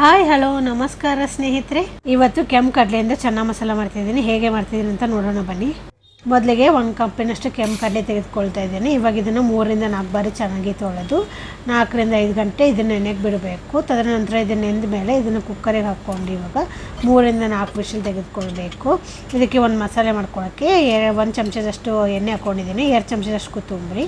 Hi hello ನಮಸ್ಕಾರ ಸ್ನೇಹಿತರೆ. ಇವತ್ತು ಕೆಂಪು ಕಡಲೆಯಿಂದ ಚೆನ್ನ ಮಸಾಲ ಮಾಡ್ತಿದ್ದೀನಿ. ಹೇಗೆ ಮಾಡ್ತಿದ್ದೀನಿ ಅಂತ ನೋಡೋಣ ಬನ್ನಿ. ಮೊದಲಿಗೆ 1 ಕಪ್ಪಿನಷ್ಟು ಕೆಂಪು ಕಡಲೆ ತೆಗೆದುಕೊಳ್ತಾ ಇದ್ದೀನಿ. ಇವಾಗ ಇದನ್ನು 3 ರಿಂದ 4 ಬಾರಿ ಚೆನ್ನಾಗಿ ತೊಳೆದು 4 ರಿಂದ 5 ಗಂಟೆ ಇದನ್ನು ನೆನೆಗೆ ಬಿಡಬೇಕು. ತದನಂತರ ಇದನ್ನು ನೆಂದ ಮೇಲೆ ಇದನ್ನು ಕುಕ್ಕರಿಗೆ ಹಾಕ್ಕೊಂಡು ಇವಾಗ 3 ರಿಂದ 4 ವಿಷಲ್ ತೆಗೆದುಕೊಳ್ಬೇಕು. ಇದಕ್ಕೆ ಒಂದು ಮಸಾಲೆ ಮಾಡ್ಕೊಳ್ಳೋಕ್ಕೆ 1 ಚಮಚದಷ್ಟು ಎಣ್ಣೆ ಹಾಕ್ಕೊಂಡಿದ್ದೀನಿ, 2 ಚಮಚದಷ್ಟು ಕೊತ್ತಂಬರಿ,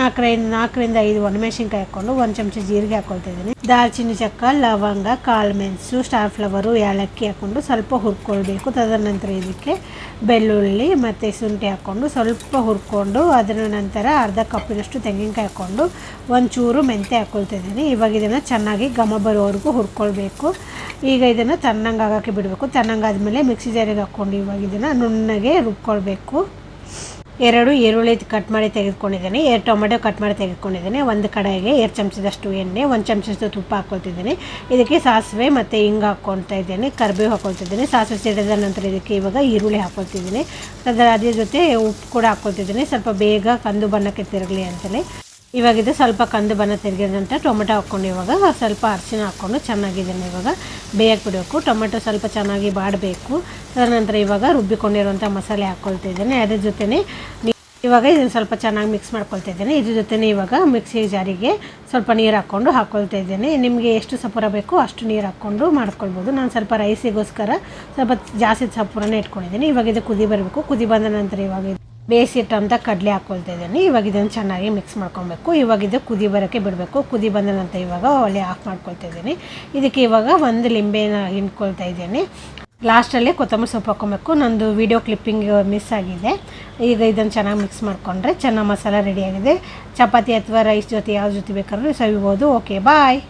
4 ರಿಂದ 5 ಒಣಮೆಣಸಿನ್ಕಾಯಿ ಹಾಕ್ಕೊಂಡು 1 ಚಮಚ ಜೀರಿಗೆ ಹಾಕ್ಕೊಳ್ತಿದ್ದೀನಿ. ದಾಲ್ಚಿನ್ನಿ ಚಕ್ಕ, ಲವಂಗ, ಕಾಳು ಮೆಣಸು, ಸ್ಟಾರ್ ಫ್ಲವರು, ಏಲಕ್ಕಿ ಹಾಕ್ಕೊಂಡು ಸ್ವಲ್ಪ ಹುರ್ಕೊಳ್ಬೇಕು. ತದನಂತರ ಇದಕ್ಕೆ ಬೆಳ್ಳುಳ್ಳಿ ಮತ್ತು ಶುಂಠಿ ಹಾಕ್ಕೊಂಡು ಸ್ವಲ್ಪ ಹುರ್ಕೊಂಡು ಅದರ ನಂತರ ಅರ್ಧ ಕಪ್ಪಿನಷ್ಟು ತೆಂಗಿನಕಾಯಿ ಹಾಕ್ಕೊಂಡು ಒಂಚೂರು ಮೆಂತ್ಯ ಹಾಕ್ಕೊಳ್ತಿದ್ದೀನಿ. ಇವಾಗ ಇದನ್ನು ಚೆನ್ನಾಗಿ ಘಮ ಬರೋವರೆಗೂ ಹುರ್ಕೊಳ್ಬೇಕು. ಈಗ ಇದನ್ನು ತಣ್ಣಗೆ ಆಗೋಕ್ಕೆ ಬಿಡಬೇಕು. ತಣ್ಣಗಾದ್ಮೇಲೆ ಮಿಕ್ಸಿ ಜಾರಿಗೆ ಹಾಕ್ಕೊಂಡು ಇವಾಗ ಇದನ್ನು ನುಣ್ಣಗೆ ರುಬ್ಕೊಳ್ಬೇಕು. 2 ಈರುಳ್ಳಿ ಕಟ್ ಮಾಡಿ ತೆಗೆದುಕೊಂಡಿದ್ದೀನಿ, 2 ಟೊಮೆಟೊ ಕಟ್ ಮಾಡಿ ತೆಗೆದುಕೊಂಡಿದ್ದೀನಿ. ಒಂದು ಕಡಾಯಿಗೆ 2 ಚಮಚದಷ್ಟು ಎಣ್ಣೆ, 1 ಚಮಚದಷ್ಟು ತುಪ್ಪ ಹಾಕ್ಕೊಳ್ತಿದ್ದೀನಿ. ಇದಕ್ಕೆ ಸಾಸಿವೆ ಮತ್ತು ಹಿಂಗೆ ಹಾಕ್ಕೊಳ್ತಾ ಇದ್ದೀನಿ, ಕರಿಬೇವು ಹಾಕ್ಕೊಳ್ತಿದ್ದೀನಿ. ಸಾಸಿವೆ ಸಿಡಿದ ನಂತರ ಇದಕ್ಕೆ ಇವಾಗ ಈರುಳ್ಳಿ ಹಾಕ್ಕೊಳ್ತಿದ್ದೀನಿ. ಅದ್ರ ಜೊತೆ ಉಪ್ಪು ಕೂಡ ಹಾಕ್ಕೊಳ್ತಿದ್ದೀನಿ, ಸ್ವಲ್ಪ ಬೇಗ ಕಂದು ಬಣ್ಣಕ್ಕೆ ತಿರುಗಲಿ ಅಂತಲೇ. ಇವಾಗ ಇದು ಸ್ವಲ್ಪ ಕಂದು ಬಣ್ಣ ತಿರುಗಿದ ನಂತರ ಟೊಮೆಟೊ ಹಾಕ್ಕೊಂಡು ಇವಾಗ ಸ್ವಲ್ಪ ಅರಿಶಿನ ಹಾಕ್ಕೊಂಡು ಚೆನ್ನಾಗಿ ಇದನ್ನು ಇವಾಗ ಬೇಯಕ್ಕೆ ಬಿಡಬೇಕು. ಟೊಮೆಟೊ ಸ್ವಲ್ಪ ಚೆನ್ನಾಗಿ ಬಾಡಬೇಕು. ತದನಂತರ ಇವಾಗ ರುಬ್ಬಿಕೊಂಡಿರುವಂಥ ಮಸಾಲೆ ಹಾಕ್ಕೊಳ್ತಿದ್ದೀನಿ. ಅದ್ರ ಜೊತೆನೇ ಇವಾಗ ಇದನ್ನು ಸ್ವಲ್ಪ ಚೆನ್ನಾಗಿ ಮಿಕ್ಸ್ ಮಾಡ್ಕೊಳ್ತಿದ್ದೀನಿ. ಇದ್ರ ಜೊತೆನೇ ಇವಾಗ ಮಿಕ್ಸಿ ಜಾರಿಗೆ ಸ್ವಲ್ಪ ನೀರು ಹಾಕ್ಕೊಳ್ತಾ ಇದ್ದೀನಿ. ನಿಮಗೆ ಎಷ್ಟು ಸಪುರ ಬೇಕೋ ಅಷ್ಟು ನೀರು ಹಾಕ್ಕೊಂಡು ಮಾಡ್ಕೊಳ್ಬೋದು. ನಾನು ಸ್ವಲ್ಪ ರೈಸಿಗೋಸ್ಕರ ಸ್ವಲ್ಪ ಜಾಸ್ತಿ ಸಪುರನೇ ಇಟ್ಕೊಂಡಿದ್ದೀನಿ. ಇವಾಗ ಇದು ಕುದಿ ಬರಬೇಕು. ಕುದಿ ಬಂದ ನಂತರ ಇವಾಗ ಬೇಯಿಸಿಟ್ಟಂಥ ಕಡಲೆ ಹಾಕ್ಕೊಳ್ತಾ ಇದ್ದೀನಿ. ಇವಾಗ ಇದನ್ನು ಚೆನ್ನಾಗಿ ಮಿಕ್ಸ್ ಮಾಡ್ಕೊಬೇಕು. ಇವಾಗ ಇದು ಕುದಿ ಬರೋಕ್ಕೆ ಬಿಡಬೇಕು. ಕುದಿ ಬಂದ ನಂತರ ಇವಾಗ ಒಲೆ ಆಫ್ ಮಾಡ್ಕೊಳ್ತಾ ಇದ್ದೀನಿ. ಇದಕ್ಕೆ ಇವಾಗ 1 ಲಿಂಬೆನ ಹಿಂಡ್ಕೊಳ್ತಾ ಇದ್ದೀನಿ. ಲಾಸ್ಟಲ್ಲಿ ಕೊತ್ತಂಬರಿ ಸೊಪ್ಪು ಹಾಕ್ಕೊಬೇಕು. ನಂದು ವಿಡಿಯೋ ಕ್ಲಿಪ್ಪಿಂಗ್ ಮಿಸ್ ಆಗಿದೆ. ಈಗ ಇದನ್ನು ಚೆನ್ನಾಗಿ ಮಿಕ್ಸ್ ಮಾಡಿಕೊಂಡ್ರೆ ಚೆನ್ನ ಮಸಾಲ ರೆಡಿಯಾಗಿದೆ. ಚಪಾತಿ ಅಥವಾ ರೈಸ್ ಜೊತೆ ಯಾವ ಜೊತೆ ಬೇಕಾದ್ರೂ ಸವಿಬೋದು. ಓಕೆ, ಬಾಯ್.